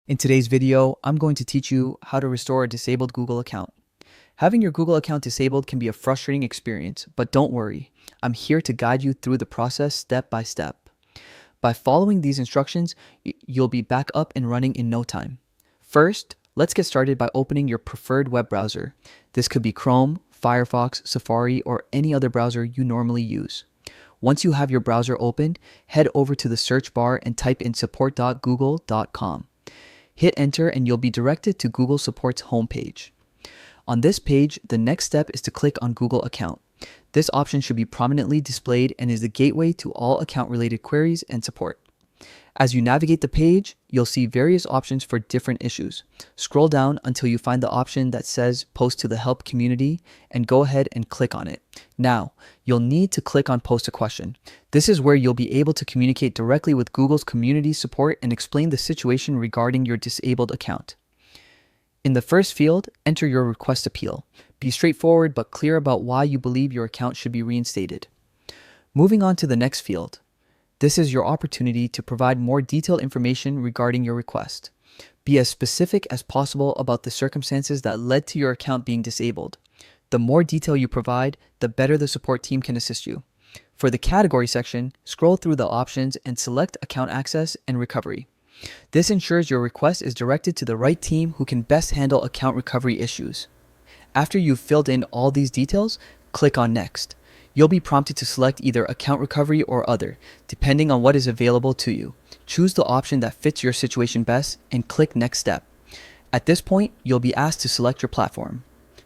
In today's video, I'm going to teach you how to restore a disabled Google account. Having your Google account disabled can be a frustrating experience, but don't worry. I'm here to guide you through the process step by step. By following these instructions, you'll be back up and running in no time. First, let's get started by opening your preferred web browser. This could be Chrome, Firefox, Safari, or any other browser you normally use. Once you have your browser opened, head over to the search bar and type in support.google.com. Hit enter and you'll be directed to Google Support's homepage. On this page, the next step is to click on Google Account. This option should be prominently displayed and is the gateway to all account-related queries and support. As you navigate the page, you'll see various options for different issues. Scroll down until you find the option that says Post to the Help Community and go ahead and click on it. Now, you'll need to click on Post a Question. This is where you'll be able to communicate directly with Google's community support and explain the situation regarding your disabled account. In the first field, enter your request appeal. Be straightforward but clear about why you believe your account should be reinstated. Moving on to the next field. This is your opportunity to provide more detailed information regarding your request. Be as specific as possible about the circumstances that led to your account being disabled. The more detail you provide, the better the support team can assist you. For the category section, scroll through the options and select Account Access and Recovery. This ensures your request is directed to the right team who can best handle account recovery issues. After you've filled in all these details, click on Next. You'll be prompted to select either Account Recovery or Other, depending on what is available to you. Choose the option that fits your situation best and click Next Step. At this point, you'll be asked to select your platform.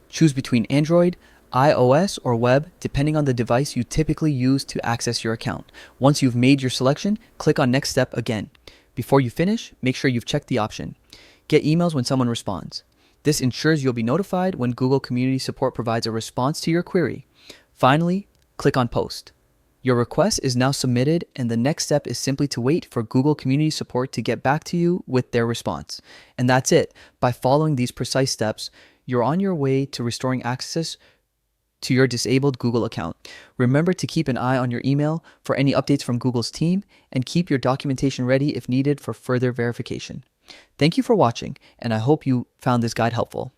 Choose between Android, iOS, or web, depending on the device you typically use to access your account. Once you've made your selection, click on Next Step again. Before you finish, make sure you've checked the option. Get emails when someone responds. This ensures you'll be notified when Google Community Support provides a response to your query. Finally, click on Post. Your request is now submitted, and the next step is simply to wait for Google Community Support to get back to you with their response. And that's it. By following these precise steps, you're on your way to restoring access to your disabled Google account. Remember to keep an eye on your email for any updates from Google's team, and keep your documentation ready if needed for further verification. Thank you for watching, and I hope you found this guide helpful.